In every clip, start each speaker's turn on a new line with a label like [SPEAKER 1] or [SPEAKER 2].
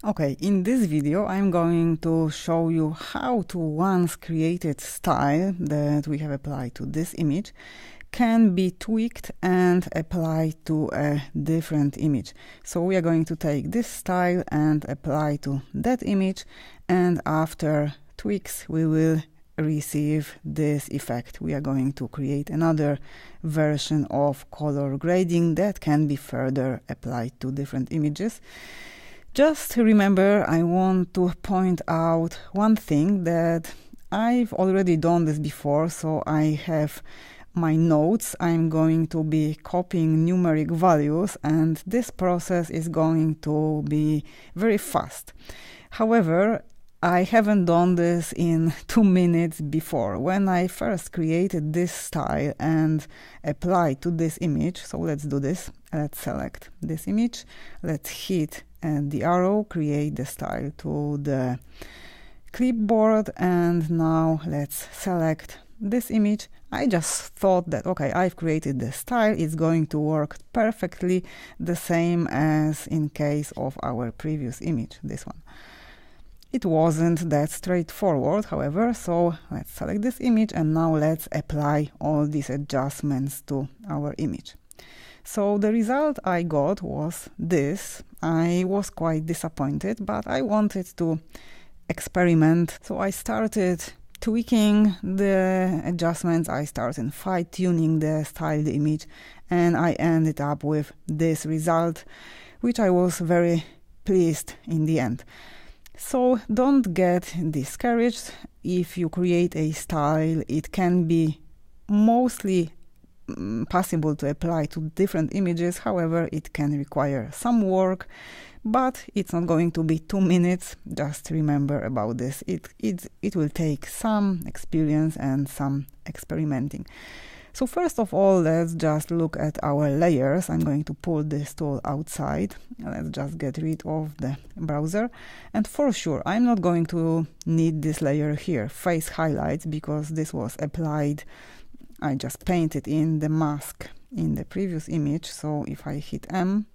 [SPEAKER 1] Okay, in this video I'm going to show you how to once created style that we have applied to this image can be tweaked and applied to a different image. So we are going to take this style and apply to that image, and after tweaks we will receive this effect. We are going to create another version of color grading that can be further applied to different images. Just remember, I want to point out one thing, that I've already done this before, so I have my notes. I'm going to be copying numeric values, and this process is going to be very fast. However, I haven't done this in 2 minutes before. When I first created this style and applied to this image, so let's do this. Let's select this image. Let's hit the arrow, create the style to the clipboard, and now let's select this image. I just thought that, okay, I've created the style, it's going to work perfectly the same as in case of our previous image, this one. It wasn't that straightforward, however, so let's select this image and now let's apply all these adjustments to our image. So the result I got was this. I was quite disappointed, but I wanted to experiment. So I started tweaking the adjustments, I started fine-tuning the styled image, and I ended up with this result, which I was very pleased in the end. So don't get discouraged. If you create a style, it can be mostly possible to apply to different images. However, it can require some work, but it's not going to be 2 minutes. Just remember about this. It will take some experience and some experimenting. So first of all, let's just look at our layers. I'm going to pull this tool outside. Let's just get rid of the browser. And for sure, I'm not going to need this layer here, face highlights, because this was applied. I just painted in the mask in the previous image. So if I hit M,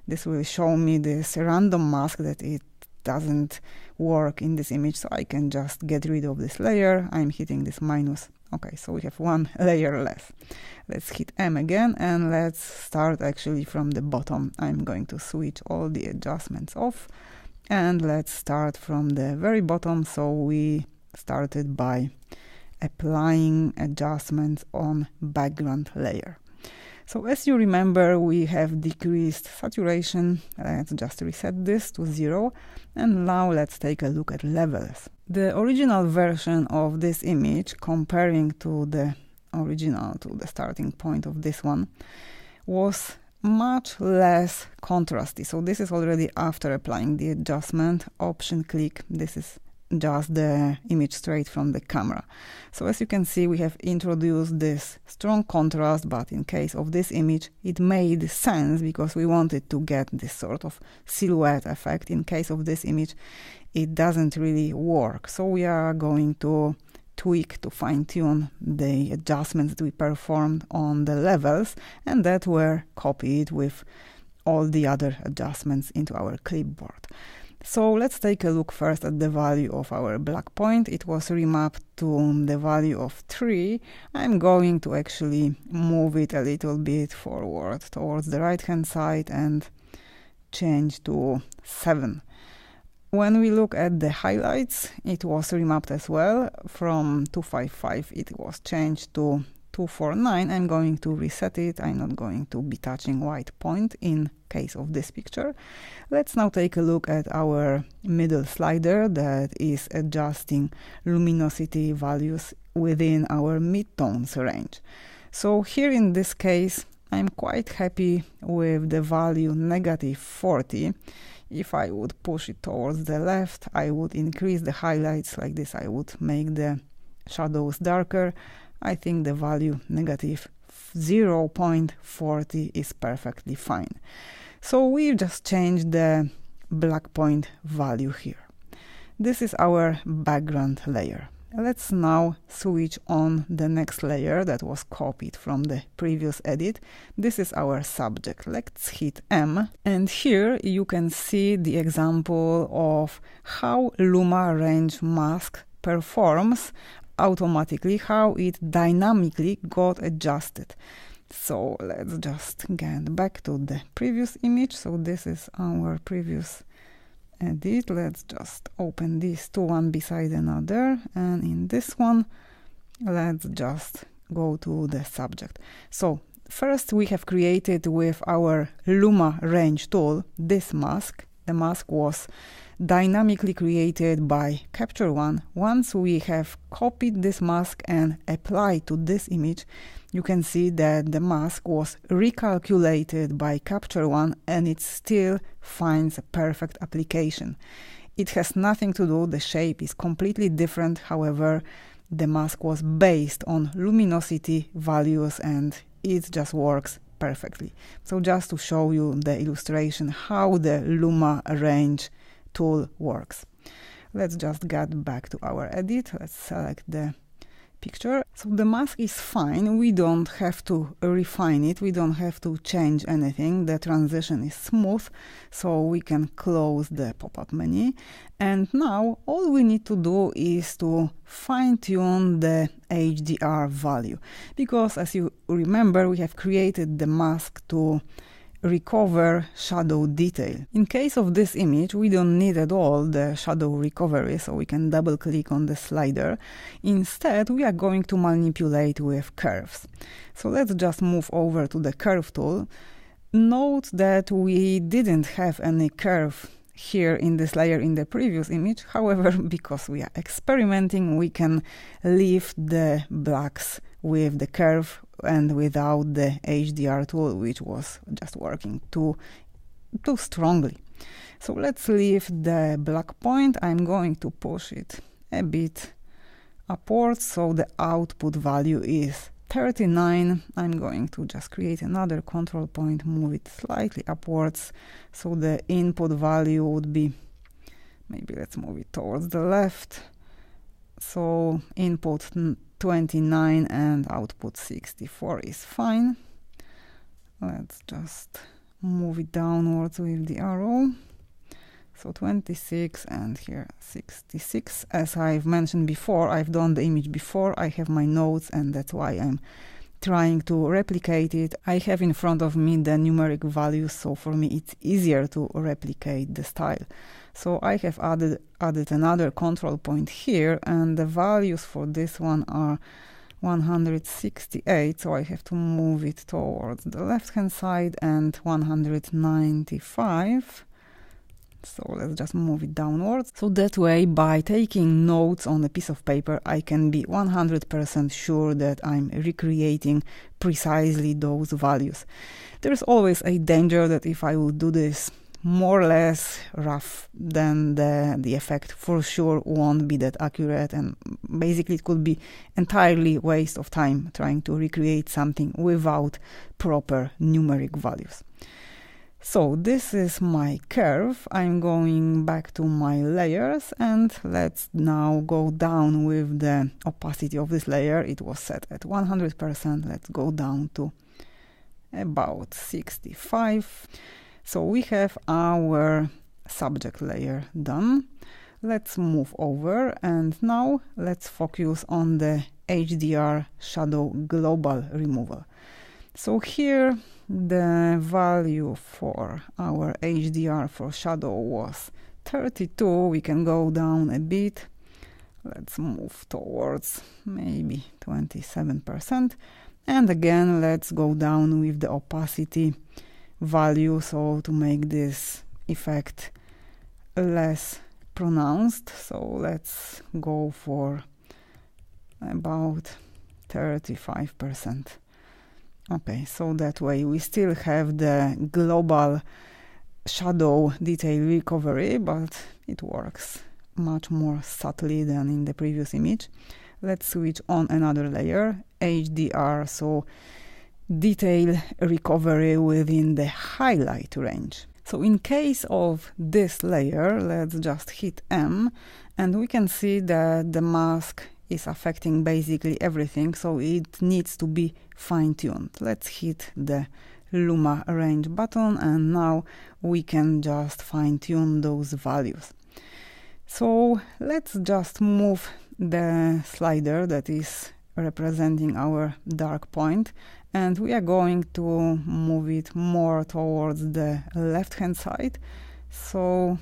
[SPEAKER 1] this will show me this random mask that it doesn't work in this image. So I can just get rid of this layer. I'm hitting this minus. Okay, so we have one layer less. Let's hit M again and let's start actually from the bottom. I'm going to switch all the adjustments off and let's start from the very bottom. So we started by applying adjustments on background layer. So as you remember, we have decreased saturation. Let's just reset this to 0. And now let's take a look at levels. The original version of this image, comparing to the original, to the starting point of this one, was much less contrasty. So this is already after applying the adjustment. Option click. This is just the image straight from the camera. So as you can see, we have introduced this strong contrast, but in case of this image it made sense because we wanted to get this sort of silhouette effect. In case of this image it doesn't really work, so we are going to tweak, to fine-tune the adjustments that we performed on the levels and that were copied with all the other adjustments into our clipboard. So let's take a look first at the value of our black point. It was remapped to the value of 3. I'm going to actually move it a little bit forward towards the right hand side and change to 7. When we look at the highlights, it was remapped as well. From 255 it was changed to 249. I'm going to reset it. I'm not going to be touching white point in case of this picture. Let's now take a look at our middle slider that is adjusting luminosity values within our midtones range. So here in this case, I'm quite happy with the value -40. If I would push it towards the left, I would increase the highlights like this. I would make the shadows darker. I think the value -0.40 is perfectly fine. So we've just changed the black point value here. This is our background layer. Let's now switch on the next layer that was copied from the previous edit. This is our subject. Let's hit M, and here you can see the example of how Luma range mask performs automatically, how it dynamically got adjusted. So let's just get back to the previous image. So this is our previous edit. Let's just open these two one beside another, and in this one let's just go to the subject. So first we have created with our Luma range tool this mask. The mask was dynamically created by Capture One. Once we have copied this mask and applied to this image, you can see that the mask was recalculated by Capture One and it still finds a perfect application. It has nothing to do, the shape is completely different, however, the mask was based on luminosity values and it just works perfectly. So just to show you the illustration how the Luma range tool works. Let's just get back to our edit. Let's select the picture. So the mask is fine, we don't have to refine it, we don't have to change anything, the transition is smooth, so we can close the pop-up menu. And now all we need to do is to fine-tune the HDR value, because as you remember, we have created the mask to recover shadow detail. In case of this image, we don't need at all the shadow recovery, so we can double click on the slider. Instead, we are going to manipulate with curves. So let's just move over to the curve tool. Note that we didn't have any curve here in this layer in the previous image. However, because we are experimenting, we can leave the blacks with the curve and without the HDR tool, which was just working too strongly. So let's leave the black point. I'm going to push it a bit upwards, so the output value is 39. I'm going to just create another control point, move it slightly upwards, so the input value would be, maybe let's move it towards the left, so input 29 and output 64 is fine. Let's just move it downwards with the arrow. So 26 and here 66. As I've mentioned before, I've done the image before, I have my notes, and that's why I'm trying to replicate it. I have in front of me the numeric values, so for me it's easier to replicate the style. So I have added another control point here, and the values for this one are 168, so I have to move it towards the left hand side, and 195. So let's just move it downwards. So that way, by taking notes on a piece of paper, I can be 100% sure that I'm recreating precisely those values. There's always a danger that if I would do this more or less rough, then the effect for sure won't be that accurate, and basically it could be entirely waste of time trying to recreate something without proper numeric values. So this is my curve. I'm going back to my layers, and let's now go down with the opacity of this layer. It was set at 100%. Let's go down to about 65. So we have our subject layer done. Let's move over, and now let's focus on the HDR shadow global removal. So here the value for our HDR for shadow was 32. We can go down a bit. Let's move towards maybe 27%. And again, let's go down with the opacity value, so to make this effect less pronounced. So let's go for about 35%. Okay, so that way we still have the global shadow detail recovery, but it works much more subtly than in the previous image. Let's switch on another layer, HDR, so detail recovery within the highlight range. So in case of this layer, let's just hit M, and we can see that the mask is affecting basically everything, so it needs to be fine-tuned. Let's hit the Luma Range button, and now we can just fine-tune those values. So let's just move the slider that is representing our dark point, and we are going to move it more towards the left hand side. So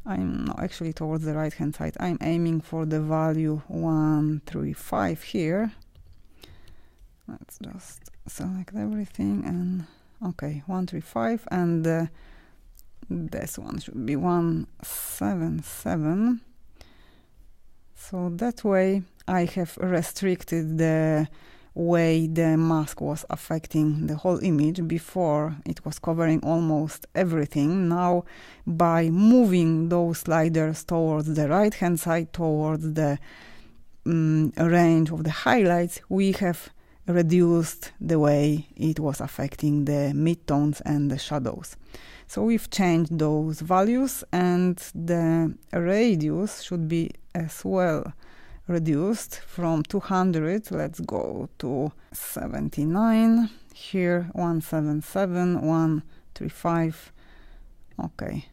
[SPEAKER 1] I'm not actually towards the right hand side. I'm aiming for the value 135 here. Let's just select everything, and okay, 135, and this one should be 177. So that way I have restricted the way the mask was affecting the whole image. Before it was covering almost everything. Now by moving those sliders towards the right hand side, towards the range of the highlights, we have reduced the way it was affecting the midtones and the shadows. So we've changed those values, and the radius should be as well reduced from 200. Let's go to 79. Here 177, 135. Okay,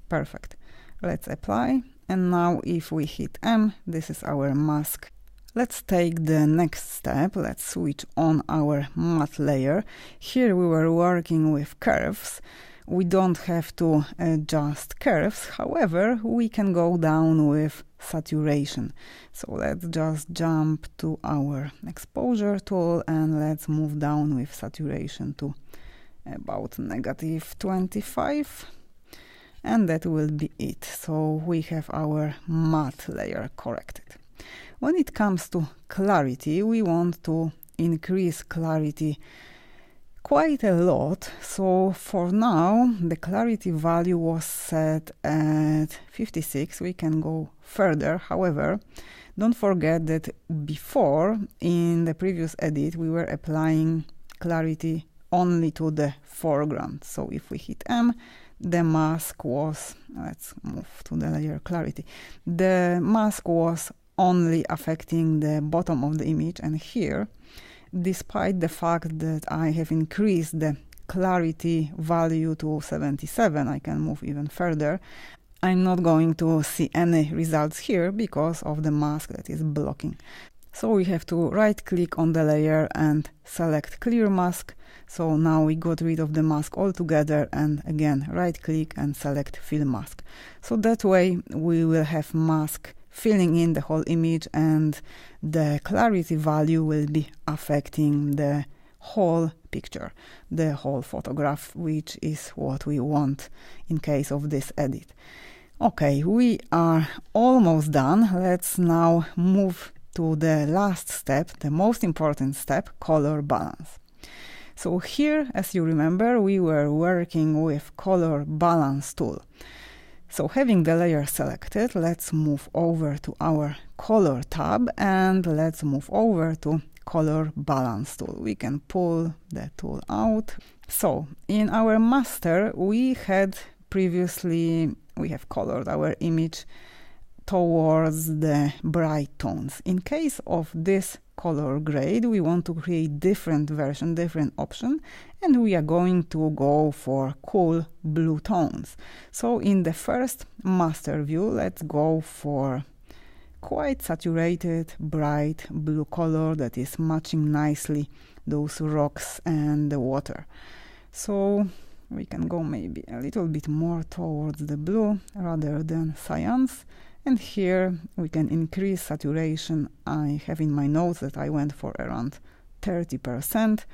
[SPEAKER 1] perfect. Let's apply, and now if we hit M, this is our mask. Let's take the next step. Let's switch on our matte layer. Here we were working with curves. We don't have to adjust curves, however, we can go down with saturation. So let's just jump to our exposure tool, and let's move down with saturation to about -25. And that will be it. So we have our matte layer corrected. When it comes to clarity, we want to increase clarity quite a lot. So for now, the clarity value was set at 56. We can go further. However, don't forget that before, in the previous edit, we were applying clarity only to the foreground. So if we hit M, the mask was, let's move to the layer clarity. The mask was only affecting the bottom of the image, and here, despite the fact that I have increased the clarity value to 77, I can move even further. I'm not going to see any results here because of the mask that is blocking. So we have to right click on the layer and select clear mask. So now we got rid of the mask altogether, and again right click and select fill mask. So that way we will have mask filling in the whole image, and the clarity value will be affecting the whole picture, the whole photograph, which is what we want in case of this edit. Okay, we are almost done. Let's now move to the last step, the most important step, color balance. So here, as you remember, we were working with color balance tool. So having the layer selected, let's move over to our color tab, and let's move over to color balance tool. We can pull the tool out. So in our master, we have colored our image towards the bright tones. In case of this color grade, we want to create different version, different option, and we are going to go for cool blue tones. So in the first master view, let's go for quite saturated, bright blue color that is matching nicely those rocks and the water. So we can go maybe a little bit more towards the blue rather than cyans. And here we can increase saturation. I have in my notes that I went for around 30%.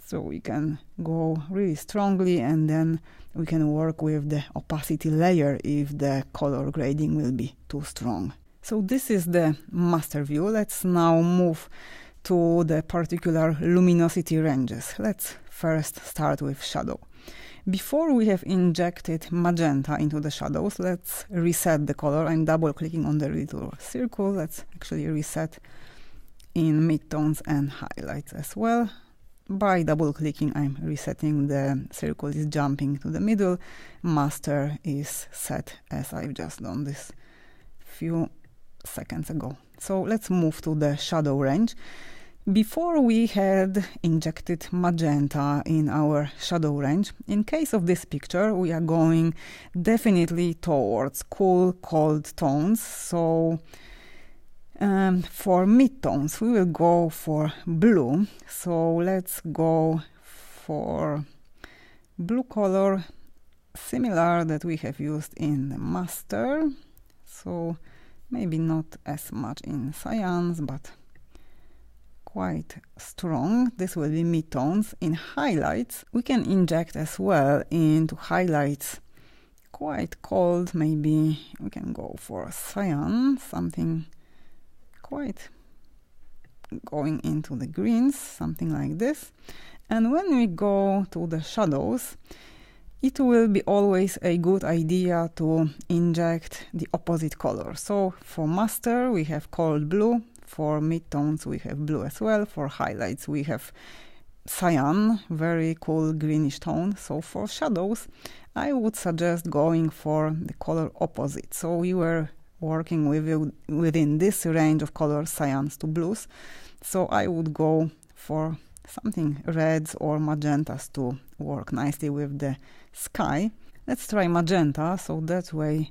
[SPEAKER 1] So we can go really strongly, and then we can work with the opacity layer if the color grading will be too strong. So this is the master view. Let's now move to the particular luminosity ranges. Let's first start with shadow. Before we have injected magenta into the shadows, let's reset the color. I'm double clicking on the little circle. Let's actually reset in midtones and highlights as well. By double clicking, I'm resetting. The circle is jumping to the middle. Master is set as I've just done this few seconds ago. So let's move to the shadow range. Before we had injected magenta in our shadow range. In case of this picture, we are going definitely towards cool, cold tones. So for midtones, we will go for blue. So let's go for blue color, similar that we have used in the master. So maybe not as much in cyans, but quite strong. This will be midtones. In highlights, we can inject as well into highlights quite cold. Maybe we can go for cyan, something quite going into the greens, something like this. And when we go to the shadows, it will be always a good idea to inject the opposite color. So for master, we have cold blue. For midtones, we have blue as well. For highlights, we have cyan, very cool greenish tone. So for shadows, I would suggest going for the color opposite. So we were working within this range of colors, cyans to blues. So I would go for something reds or magentas to work nicely with the sky. Let's try magenta, so that way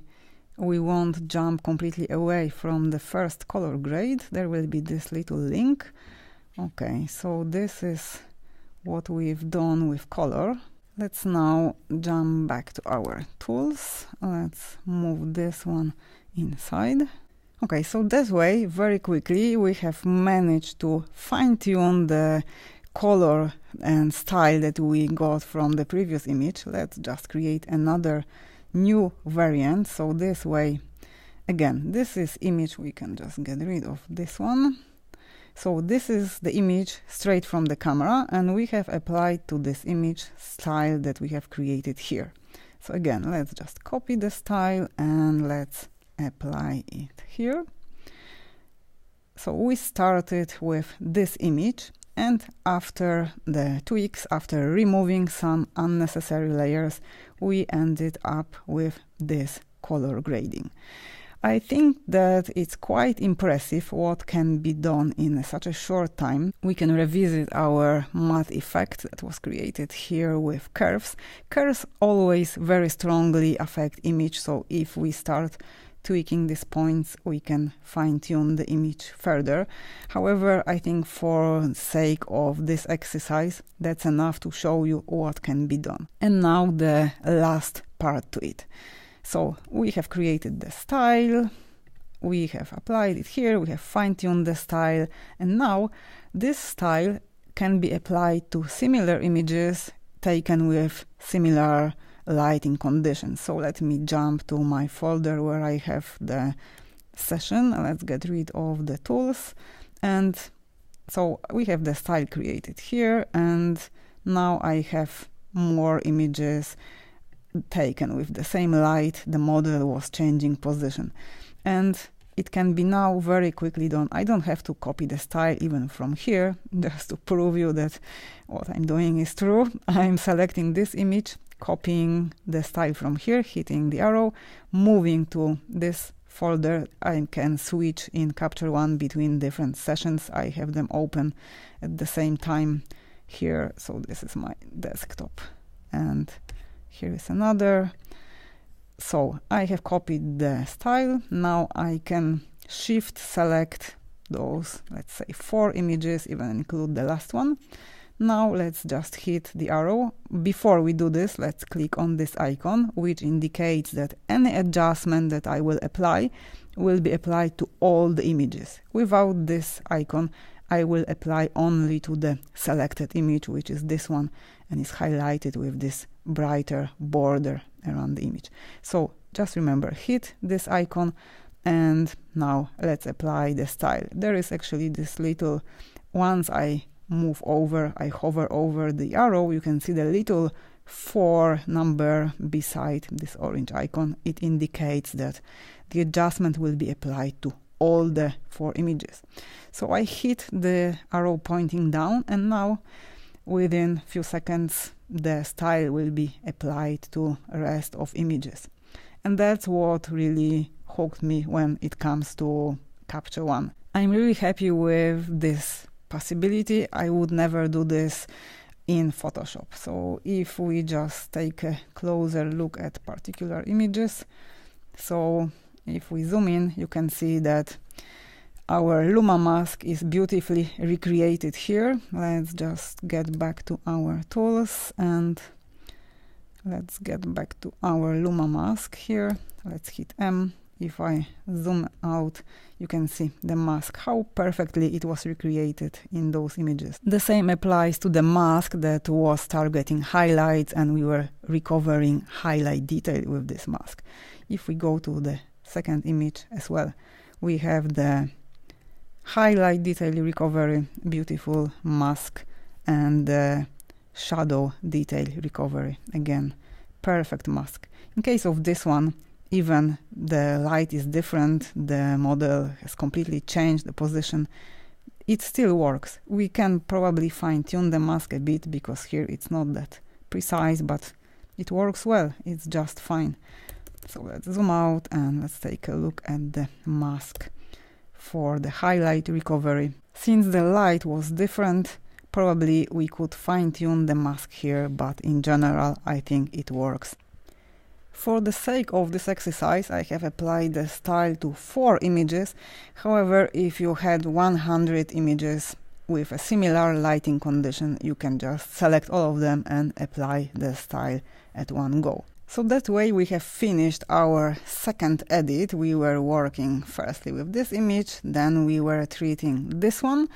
[SPEAKER 1] we won't jump completely away from the first color grade. There will be this little link. Okay, so this is what we've done with color. Let's now jump back to our tools. Let's move this one inside. Okay, so this way, very quickly, we have managed to fine-tune the color and style that we got from the previous image. Let's just create another new variant. So this way, again, this is image, we can just get rid of this one. So this is the image straight from the camera, and we have applied to this image style that we have created here. So again, let's just copy the style and let's apply it here. So we started with this image, and after the tweaks, after removing some unnecessary layers, we ended up with this color grading. I think that it's quite impressive what can be done in such a short time. We can revisit our matte effect that was created here with curves. Curves always very strongly affect image, so if we start tweaking these points, we can fine-tune the image further. However, I think for the sake of this exercise, that's enough to show you what can be done. And now the last part to it. So we have created the style, we have applied it here, we have fine-tuned the style, and now this style can be applied to similar images taken with similar lighting conditions. So let me jump to my folder where I have the session. Let's get rid of the tools. And so we have the style created here, and now I have more images taken with the same light. The model was changing position, and it can be now very quickly done. I don't have to copy the style even from here, just to prove you that what I'm doing is true. I'm selecting this image, copying the style from here, hitting the arrow, moving to this folder. I can switch in Capture One between different sessions. I have them open at the same time here. So this is my desktop, and here is another. So I have copied the style. Now I can shift select those, let's say 4 images, even include the last one. Now let's just hit the arrow. Before we do this, let's click on this icon, which indicates that any adjustment that I will apply will be applied to all the images. Without this icon, I will apply only to the selected image, which is this one, and is highlighted with this brighter border around the image. So just remember, hit this icon, and now let's apply the style. There is actually this little, once I move over, I hover over the arrow, you can see the little 4 number beside this orange icon. It indicates that the adjustment will be applied to all the 4 images. So I hit the arrow pointing down, and now within a few seconds the style will be applied to the rest of images. And that's what really hooked me when it comes to Capture One. I'm really happy with this possibility. I would never do this in Photoshop. So if we just take a closer look at particular images, so if we zoom in, you can see that our Luma mask is beautifully recreated here. Let's just get back to our tools and let's get back to our Luma mask here. Let's hit M. If I zoom out, you can see the mask, how perfectly it was recreated in those images. The same applies to the mask that was targeting highlights, and we were recovering highlight detail with this mask. If we go to the second image as well, we have the highlight detail recovery, beautiful mask, and the shadow detail recovery, again perfect mask. In case of this one, even the light is different, the model has completely changed the position, it still works. We can probably fine-tune the mask a bit because here it's not that precise, but it works well, it's just fine. So let's zoom out and let's take a look at the mask for the highlight recovery. Since the light was different, probably we could fine-tune the mask here, but in general I think it works. For the sake of this exercise, I have applied the style to 4 images. However, if you had 100 images with a similar lighting condition, you can just select all of them and apply the style at one go. So that way we have finished our second edit. We were working firstly with this image, then we were treating this one,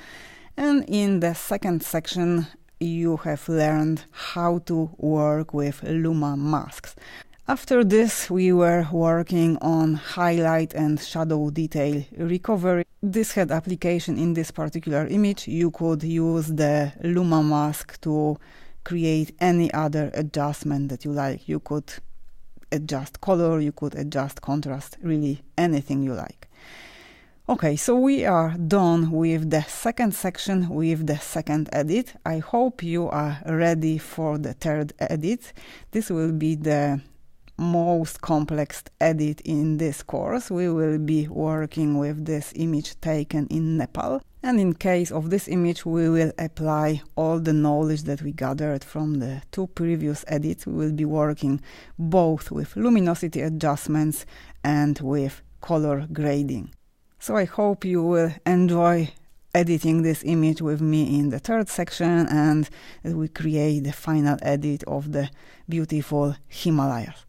[SPEAKER 1] and in the second section you have learned how to work with Luma masks. After this, we were working on highlight and shadow detail recovery. This had application in this particular image. You could use the Luma mask to create any other adjustment that you like. You could adjust color, you could adjust contrast, really anything you like. Okay, so we are done with the second section, with the second edit. I hope you are ready for the third edit. This will be the most complex edit in this course. We will be working with this image taken in Nepal, and in case of this image we will apply all the knowledge that we gathered from the 2 previous edits. We will be working both with luminosity adjustments and with color grading. So I hope you will enjoy editing this image with me in the third section, and we create the final edit of the beautiful Himalayas.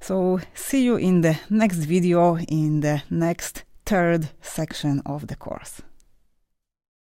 [SPEAKER 1] So see you in the next video, in the next third section of the course.